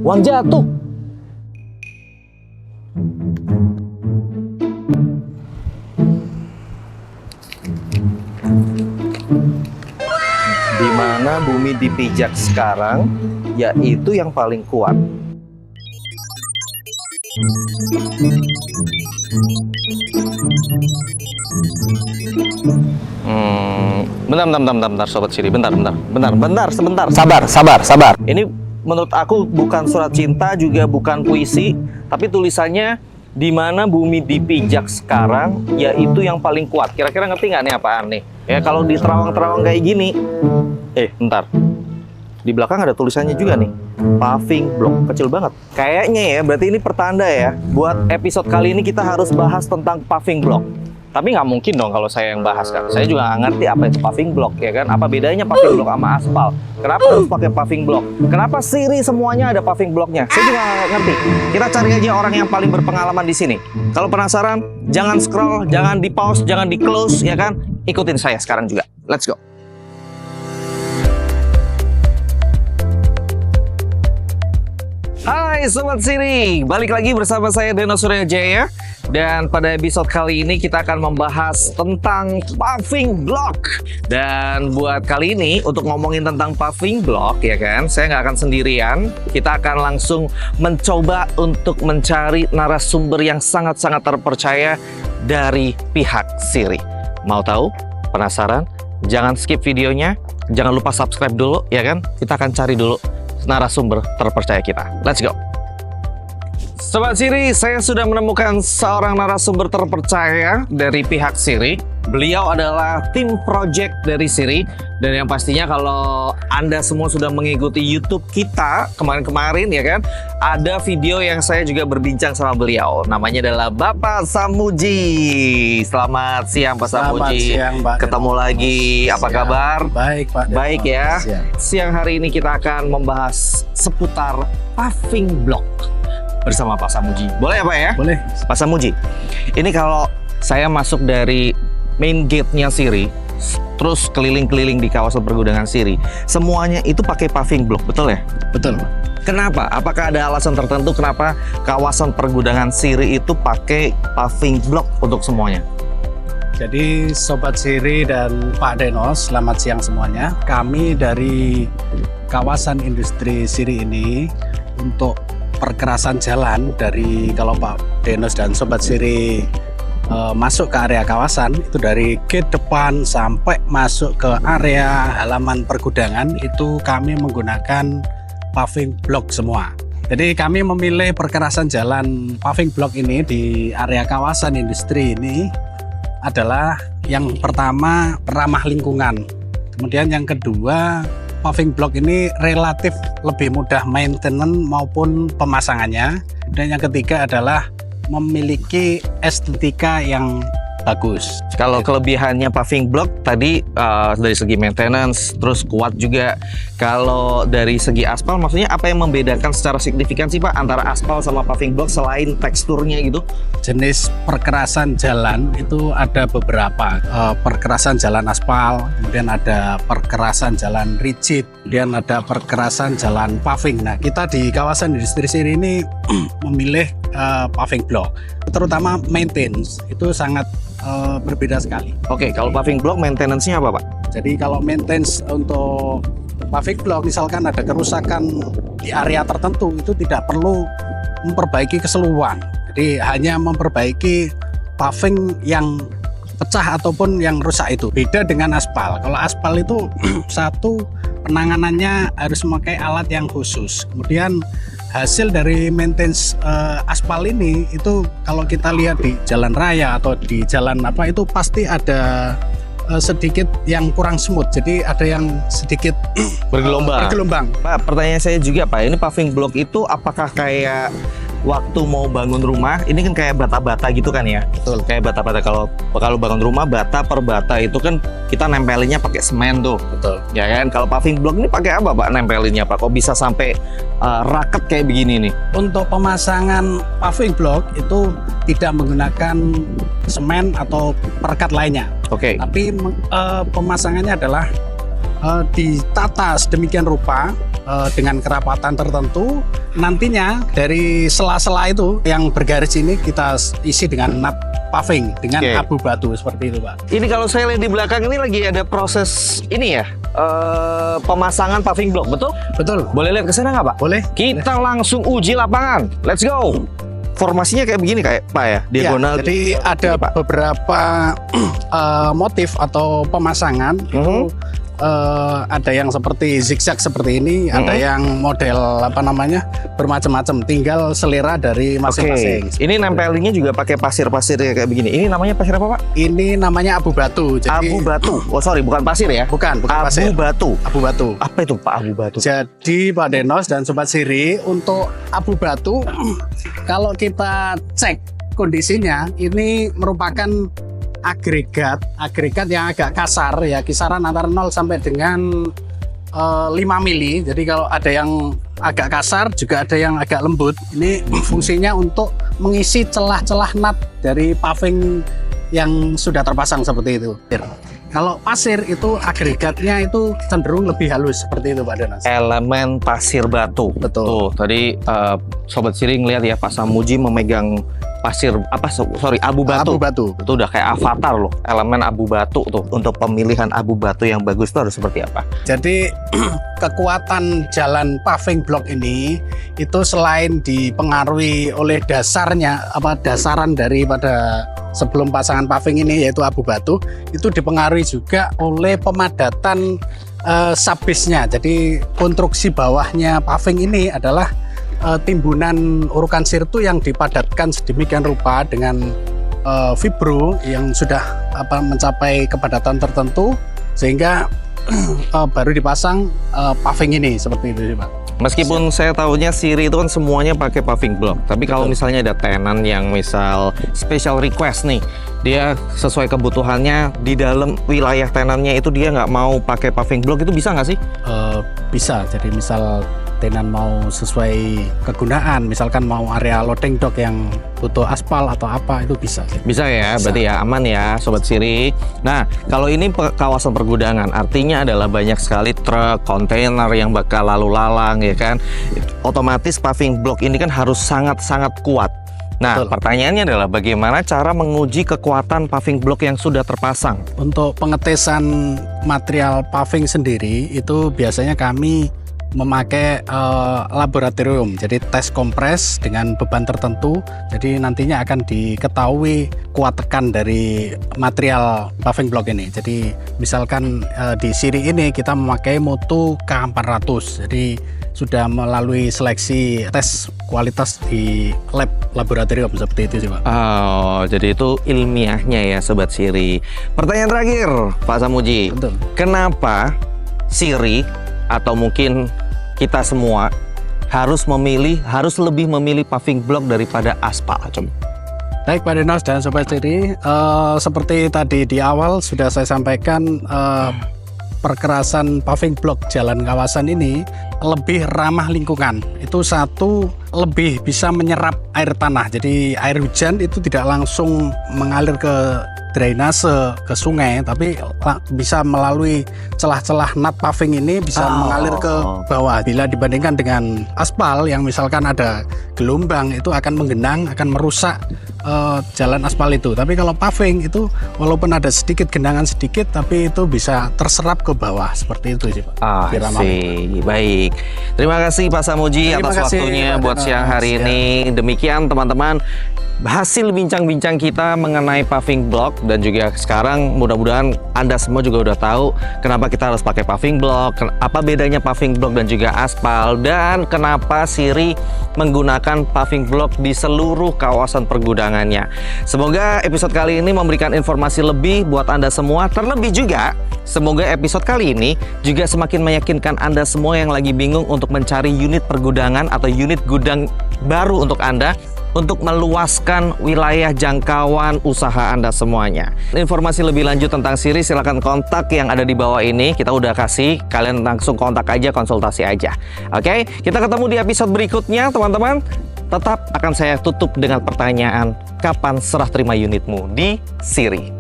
uang jatuh. Di mana bumi dipijak sekarang, yaitu yang paling kuat. Bentar, Sobat Siri, bentar, sebentar, sabar. Ini menurut aku bukan surat cinta, juga bukan puisi, tapi tulisannya di mana bumi dipijak sekarang, yaitu yang paling kuat. Kira-kira ngerti nggak nih apaan nih? Ya kalau di terawang-terawang kayak gini, bentar. Di belakang ada tulisannya juga nih, paving block, kecil banget. Kayaknya ya, berarti ini pertanda ya. Buat episode kali ini kita harus bahas tentang paving block. Tapi nggak mungkin dong kalau saya yang bahas kan. Saya juga nggak ngerti apa itu paving block ya kan. Apa bedanya paving block sama aspal? Kenapa harus pakai paving block? Kenapa Siri semuanya ada paving blocknya? Saya juga nggak ngerti. Kita cari aja orang yang paling berpengalaman di sini. Kalau penasaran, jangan scroll, jangan di pause, jangan di close ya kan. Ikutin saya sekarang juga. Let's go. Hai Sobat Siri, balik lagi bersama saya Deno Suryajaya. Dan pada episode kali ini kita akan membahas tentang paving block. Dan buat kali ini untuk ngomongin tentang paving block ya kan, saya nggak akan sendirian. Kita akan langsung mencoba untuk mencari narasumber yang sangat-sangat terpercaya dari pihak Siri. Mau tahu? Penasaran? Jangan skip videonya, jangan lupa subscribe dulu ya kan. Kita akan cari dulu narasumber terpercaya kita. Let's go. Sobat Siri, saya sudah menemukan seorang narasumber terpercaya dari pihak Siri. Beliau adalah tim project dari Siri. Dan yang pastinya kalau Anda semua sudah mengikuti YouTube kita kemarin-kemarin ya kan, ada video yang saya juga berbincang sama beliau. Namanya adalah Bapak Samuji. Selamat siang Pak Samuji. Selamat siang Pak. Ketemu lagi, apa kabar? Baik Pak. Baik ya. Siang hari ini kita akan membahas seputar paving block bersama Pak Samuji. Boleh ya Pak ya? Boleh. Pak Samuji, ini kalau saya masuk dari main gate-nya Siri, terus keliling-keliling di kawasan pergudangan Siri, semuanya itu pakai paving block, betul ya? Betul Pak. Kenapa? Apakah ada alasan tertentu kenapa kawasan pergudangan Siri itu pakai paving block untuk semuanya? Jadi Sobat Siri dan Pak Deno, selamat siang semuanya. Kami dari kawasan industri Siri ini untuk perkerasan jalan dari kalau Pak Denos dan Sobat Siri masuk ke area kawasan itu dari gate depan sampai masuk ke area halaman pergudangan itu kami menggunakan paving block semua. Jadi kami memilih perkerasan jalan paving block ini di area kawasan industri ini adalah yang pertama ramah lingkungan. Kemudian yang kedua, paving block ini relatif lebih mudah maintenance maupun pemasangannya. Dan yang ketiga adalah memiliki estetika yang bagus. Kalau kelebihannya paving block tadi dari segi maintenance, terus kuat juga. Kalau dari segi aspal, maksudnya apa yang membedakan secara signifikan sih Pak antara aspal sama paving block selain teksturnya gitu? Jenis perkerasan jalan itu ada beberapa. Perkerasan jalan aspal, kemudian ada perkerasan jalan rigid, kemudian ada perkerasan jalan paving. Nah, kita di kawasan industri Siri ini memilih paving block. Terutama maintenance itu sangat berbeda sekali. Oke, kalau paving block maintenance-nya apa Pak? Jadi kalau maintenance untuk paving block misalkan ada kerusakan di area tertentu itu tidak perlu memperbaiki keseluruhan. Jadi hanya memperbaiki paving yang pecah ataupun yang rusak itu. Beda dengan aspal. Kalau aspal itu satu penanganannya harus memakai alat yang khusus. Kemudian hasil dari maintenance aspal ini itu kalau kita lihat di jalan raya atau di jalan apa itu pasti ada sedikit yang kurang smooth, jadi ada yang sedikit bergelombang. Pak, pertanyaan saya juga Pak, ini paving block itu apakah kayak waktu mau bangun rumah, ini kan kayak bata-bata gitu kan ya? Betul. Kayak bata-bata, kalau bangun rumah bata per bata itu kan kita nempelinnya pakai semen tuh. Betul. Ya kan? Kalau paving block ini pakai apa Pak nempelinnya Pak? Kok bisa sampai raket kayak begini nih? Untuk pemasangan paving block itu tidak menggunakan semen atau perekat lainnya. Oke. Tapi pemasangannya adalah ditata sedemikian rupa dengan kerapatan tertentu nantinya dari sela-sela itu yang bergaris ini kita isi dengan nut paving dengan Oke. abu batu seperti itu, Pak. Ini kalau saya lihat di belakang ini lagi ada proses ini ya, pemasangan paving block, betul? Betul. Boleh lihat ke sana nggak, Pak? Boleh? Kita langsung uji lapangan. Let's go. Formasinya kayak begini kayak Pak ya, diagonal. Ya, jadi ada Ini, Pak. beberapa motif atau pemasangan itu ada yang seperti zigzag seperti ini, ada yang model apa namanya bermacam-macam, tinggal selera dari Oke. masing-masing. Ini nempelinnya juga pakai pasir-pasir kayak begini. Ini namanya pasir apa, Pak? Ini namanya abu batu. Jadi Abu batu. Oh sorry, bukan pasir ya. bukan Abu pasir. batu. Abu batu. Apa itu Pak abu batu? Jadi Pak Denos dan Sobat Siri, untuk abu batu kalau kita cek kondisinya ini merupakan agregat yang agak kasar ya, kisaran antara 0 sampai dengan 5 mili. Jadi kalau ada yang agak kasar juga ada yang agak lembut. Ini fungsinya untuk mengisi celah-celah nut dari paving yang sudah terpasang seperti itu. Kalau pasir itu agregatnya itu cenderung lebih halus seperti itu, Pak Denos. Elemen pasir batu. Betul. Tuh, tadi Sobat Siri ngeliat ya Pak Samuji memegang pasir abu batu. Abu batu. Itu udah kayak avatar loh, elemen abu batu tuh. Untuk pemilihan abu batu yang bagus itu harus seperti apa? Jadi kekuatan jalan paving block ini itu selain dipengaruhi oleh dasaran daripada sebelum pasangan paving ini yaitu abu batu, itu dipengaruhi juga oleh pemadatan subbase-nya. Jadi konstruksi bawahnya paving ini adalah timbunan urukan sirtu yang dipadatkan sedemikian rupa dengan fibro yang sudah mencapai kepadatan tertentu sehingga baru dipasang paving ini seperti itu, Pak. Meskipun saya tahunya Siri itu kan semuanya pakai paving block, tapi kalau misalnya ada tenan yang misal special request nih, dia sesuai kebutuhannya di dalam wilayah tenannya itu dia nggak mau pakai paving block, itu bisa nggak sih? Bisa. Jadi misal tenan mau sesuai kegunaan, misalkan mau area loading dock yang butuh aspal atau apa, itu bisa sih. Bisa ya, berarti ya aman ya Sobat Siri. Nah, kalau ini kawasan pergudangan, artinya adalah banyak sekali truk, kontainer yang bakal lalu lalang ya kan. Otomatis paving block ini kan harus sangat-sangat kuat. Nah, Betul. pertanyaannya adalah bagaimana cara menguji kekuatan paving block yang sudah terpasang? Untuk pengetesan material paving sendiri itu biasanya kami memakai laboratorium, jadi tes kompres dengan beban tertentu, jadi nantinya akan diketahui kuat tekan dari material paving block ini. Jadi misalkan di Siri ini kita memakai mutu K400, jadi sudah melalui seleksi tes kualitas di laboratorium seperti itu sih, Pak. Oh, jadi itu ilmiahnya ya Sobat Siri. Pertanyaan terakhir Pak Samuji, Betul. kenapa Siri atau mungkin kita semua harus lebih memilih paving block daripada aspal? Coba. Baik Pak Denos dan Sobat Siri, seperti tadi di awal sudah saya sampaikan, perkerasan paving block jalan kawasan ini lebih ramah lingkungan. Itu satu, lebih bisa menyerap air tanah. Jadi air hujan itu tidak langsung mengalir ke drainase ke sungai, tapi bisa melalui celah-celah nut paving ini bisa mengalir ke bawah. Bila dibandingkan dengan aspal yang misalkan ada gelombang, itu akan menggenang, akan merusak jalan aspal itu. Tapi kalau paving itu walaupun ada sedikit genangan sedikit, tapi itu bisa terserap ke bawah seperti itu sih, Pak. Sih, baik. Terima kasih Pak Samuji Terima atas kasih, waktunya Pak buat Denos. siang hari ini. Demikian teman-teman, hasil bincang-bincang kita mengenai paving block, dan juga sekarang mudah-mudahan Anda semua juga udah tahu kenapa kita harus pakai paving block, apa bedanya paving block dan juga aspal, dan kenapa Siri menggunakan paving block di seluruh kawasan pergudangannya. Semoga episode kali ini memberikan informasi lebih buat Anda semua. Terlebih juga, semoga episode kali ini juga semakin meyakinkan Anda semua yang lagi bingung untuk mencari unit pergudangan atau unit gudang baru untuk Anda, untuk meluaskan wilayah jangkauan usaha Anda semuanya. Informasi lebih lanjut tentang Siri silahkan kontak yang ada di bawah ini. Kita udah kasih, kalian langsung kontak aja, konsultasi aja. Oke, kita ketemu di episode berikutnya teman-teman. Tetap akan saya tutup dengan pertanyaan, kapan serah terima unitmu di Siri?